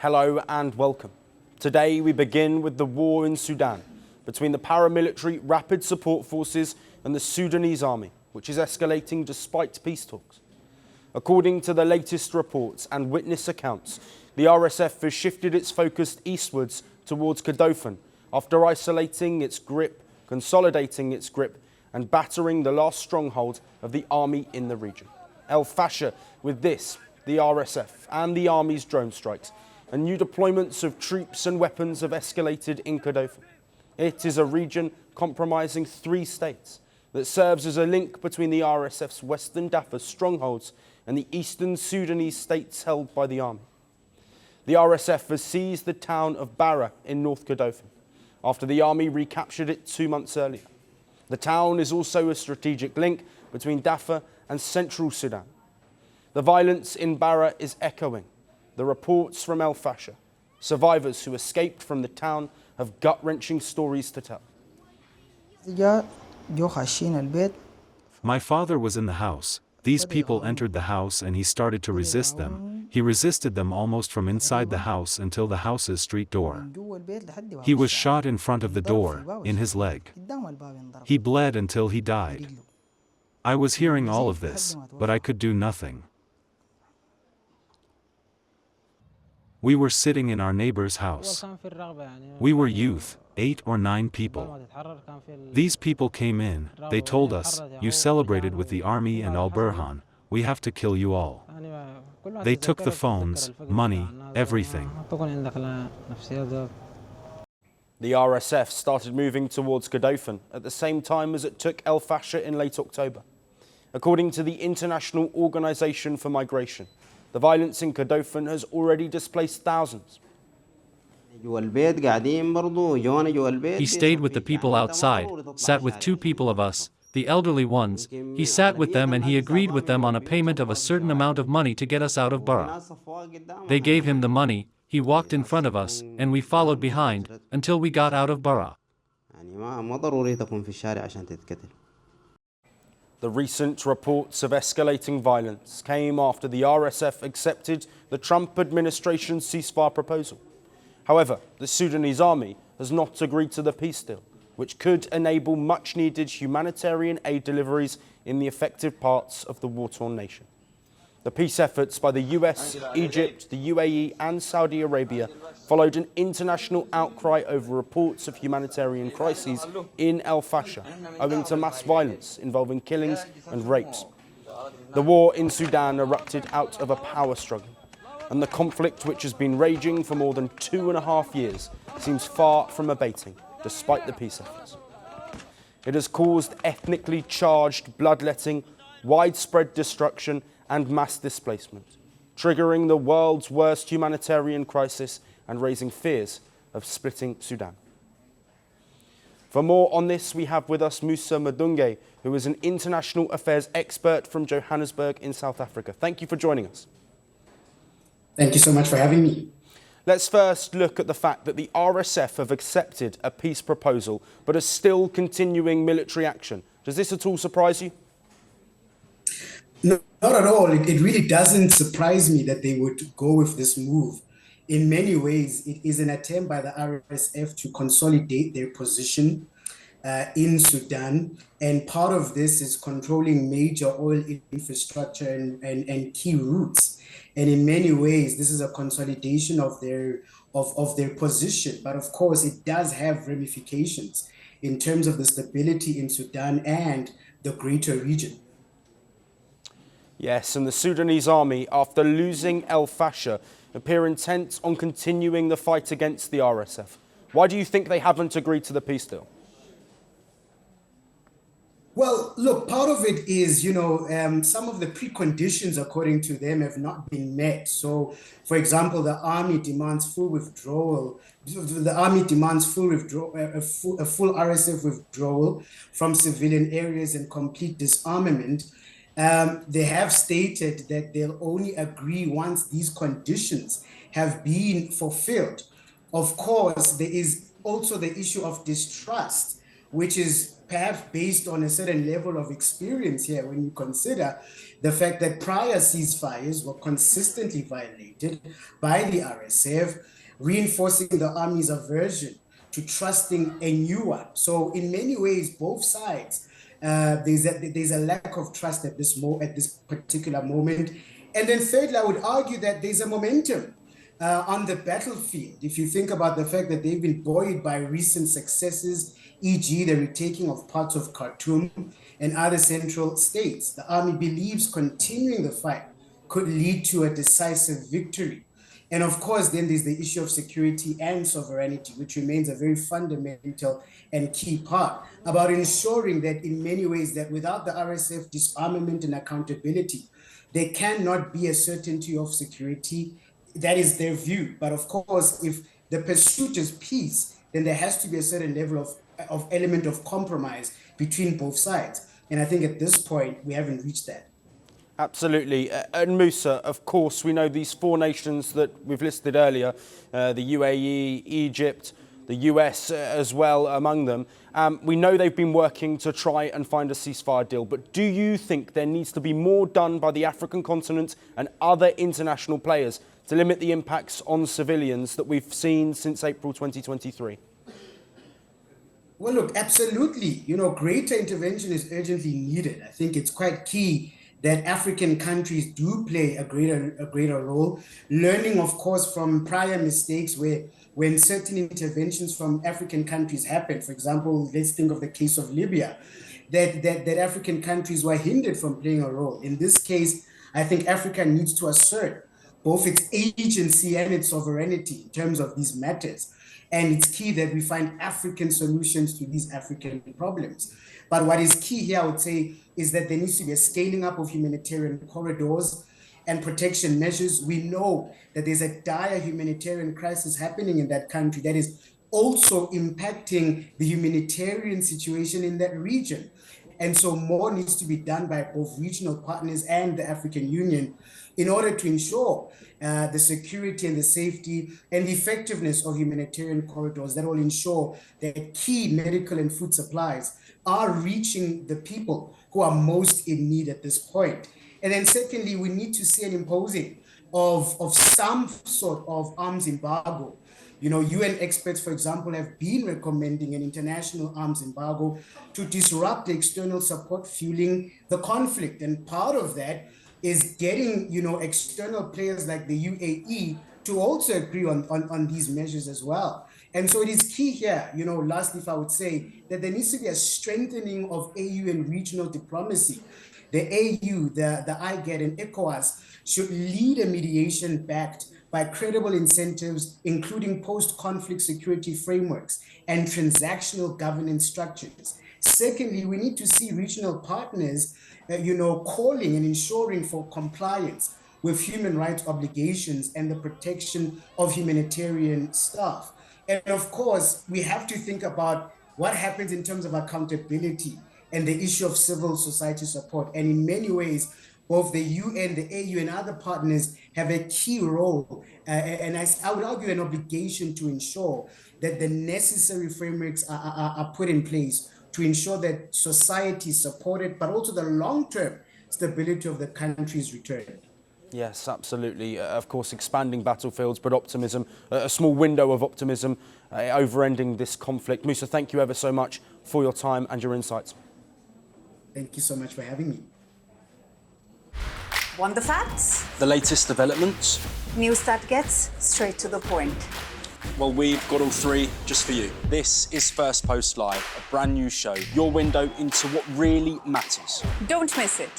Hello and welcome. Today we begin with the war in Sudan between the paramilitary Rapid Support Forces and the Sudanese army, which is escalating despite peace talks. According to the latest reports and witness accounts, the RSF has shifted its focus eastwards towards Kordofan after isolating its grip, consolidating its grip and battering the last stronghold of the army in the region. El-Fasher, with this, the RSF and the army's drone strikes and new deployments of troops and weapons have escalated in Kordofan. It is a region comprising 3 states that serves as a link between the RSF's western Darfur strongholds and the eastern Sudanese states held by the army. The RSF has seized the town of Bara in North Kordofan after the army recaptured it 2 months earlier. The town is also a strategic link between Darfur and central Sudan. The violence in Bara is echoing the reports from El-Fasher. Survivors who escaped from the town have gut-wrenching stories to tell. My father was in the house. These people entered the house and he started to resist them. He resisted them almost from inside the house until the house's street door. He was shot in front of the door, in his leg. He bled until he died. I was hearing all of this, but I could do nothing. We were sitting in our neighbor's house. We were youth, 8 or 9 people. These people came in, they told us, you celebrated with the army and Al-Burhan, we have to kill you all. They took the phones, money, everything. The RSF started moving towards Kordofan at the same time as it took El-Fasher in late October. According to the International Organization for Migration, the violence in Kordofan has already displaced thousands. He stayed with the people outside, sat with 2 people of us, the elderly ones. He sat with them and he agreed with them on a payment of a certain amount of money to get us out of Bara. They gave him the money, he walked in front of us, and we followed behind, until we got out of Bara. The recent reports of escalating violence came after the RSF accepted the Trump administration's ceasefire proposal. However, the Sudanese army has not agreed to the peace deal, which could enable much-needed humanitarian aid deliveries in the affected parts of the war-torn nation. The peace efforts by the US, Egypt, the UAE and Saudi Arabia followed an international outcry over reports of humanitarian crises in El-Fasher, owing to mass violence involving killings and rapes. The war in Sudan erupted out of a power struggle, and the conflict, which has been raging for more than 2.5 years, seems far from abating, despite the peace efforts. It has caused ethnically charged bloodletting, widespread destruction and mass displacement, triggering the world's worst humanitarian crisis and raising fears of splitting Sudan. For more on this, we have with us Musa Madunge, who is an international affairs expert from Johannesburg in South Africa. Thank you for joining us. Thank you so much for having me. Let's first look at the fact that the RSF have accepted a peace proposal, but are still continuing military action. Does this at all surprise you? No, not at all. It really doesn't surprise me that they would go with this move. In many ways, it is an attempt by the RSF to consolidate their position in Sudan. And part of this is controlling major oil infrastructure and key routes. And in many ways, this is a consolidation of their position. But of course, it does have ramifications in terms of the stability in Sudan and the greater region. Yes, and the Sudanese army, after losing El-Fasher, appear intent on continuing the fight against the RSF. Why do you think they haven't agreed to the peace deal? Well, look, part of it is, some of the preconditions, according to them, have not been met. So, for example, the army demands full withdrawal. The army demands full a full RSF withdrawal from civilian areas and complete disarmament. They have stated that they'll only agree once these conditions have been fulfilled. Of course, there is also the issue of distrust, which is perhaps based on a certain level of experience here, when you consider the fact that prior ceasefires were consistently violated by the RSF, reinforcing the army's aversion to trusting a new one. So in many ways, both sides, there's a lack of trust at this particular moment. And then thirdly, I would argue that there's a momentum on the battlefield. If you think about the fact that they've been buoyed by recent successes, e.g. the retaking of parts of Khartoum and other central states, the army believes continuing the fight could lead to a decisive victory. And of course, then there's the issue of security and sovereignty, which remains a very fundamental and key part about ensuring that in many ways that without the RSF disarmament and accountability, there cannot be a certainty of security. That is their view. But of course, if the pursuit is peace, then there has to be a certain level of element of compromise between both sides. And I think at this point, we haven't reached that. Absolutely. And Musa, of course, we know these four nations that we've listed earlier, the UAE, Egypt, the US as well among them. We know they've been working to try and find a ceasefire deal. But do you think there needs to be more done by the African continent and other international players to limit the impacts on civilians that we've seen since April 2023? Well, look, absolutely. Greater intervention is urgently needed. I think it's quite key that African countries do play a greater role, learning, of course, from prior mistakes when certain interventions from African countries happened. For example, let's think of the case of Libya, that African countries were hindered from playing a role. In this case, I think Africa needs to assert both its agency and its sovereignty in terms of these matters. And it's key that we find African solutions to these African problems. But what is key here, I would say, is that there needs to be a scaling up of humanitarian corridors and protection measures. We know that there's a dire humanitarian crisis happening in that country that is also impacting the humanitarian situation in that region. And so more needs to be done by both regional partners and the African Union in order to ensure the security and the safety and the effectiveness of humanitarian corridors that will ensure that key medical and food supplies are reaching the people who are most in need at this point. And then secondly, we need to see an imposing of some sort of arms embargo. UN experts, for example, have been recommending an international arms embargo to disrupt the external support fueling the conflict. And part of that is getting, external players like the UAE to also agree on these measures as well. And so it is key here, lastly, if I would say that there needs to be a strengthening of AU and regional diplomacy. The AU, the IGAD and ECOWAS should lead a mediation backed by credible incentives, including post-conflict security frameworks and transactional governance structures. Secondly, we need to see regional partners, calling and ensuring for compliance with human rights obligations and the protection of humanitarian staff. And of course, we have to think about what happens in terms of accountability and the issue of civil society support. And in many ways, both the UN, the AU, and other partners have a key role, and I would argue an obligation to ensure that the necessary frameworks are put in place to ensure that society is supported, but also the long-term stability of the country is returned. Yes, absolutely. Of course, expanding battlefields, but optimism, a small window of optimism over ending this conflict. Musa, thank you ever so much for your time and your insights. Thank you so much for having me. Want the facts? The latest developments? News that gets straight to the point. Well, we've got all three just for you. This is Firstpost Live, a brand new show, your window into what really matters. Don't miss it.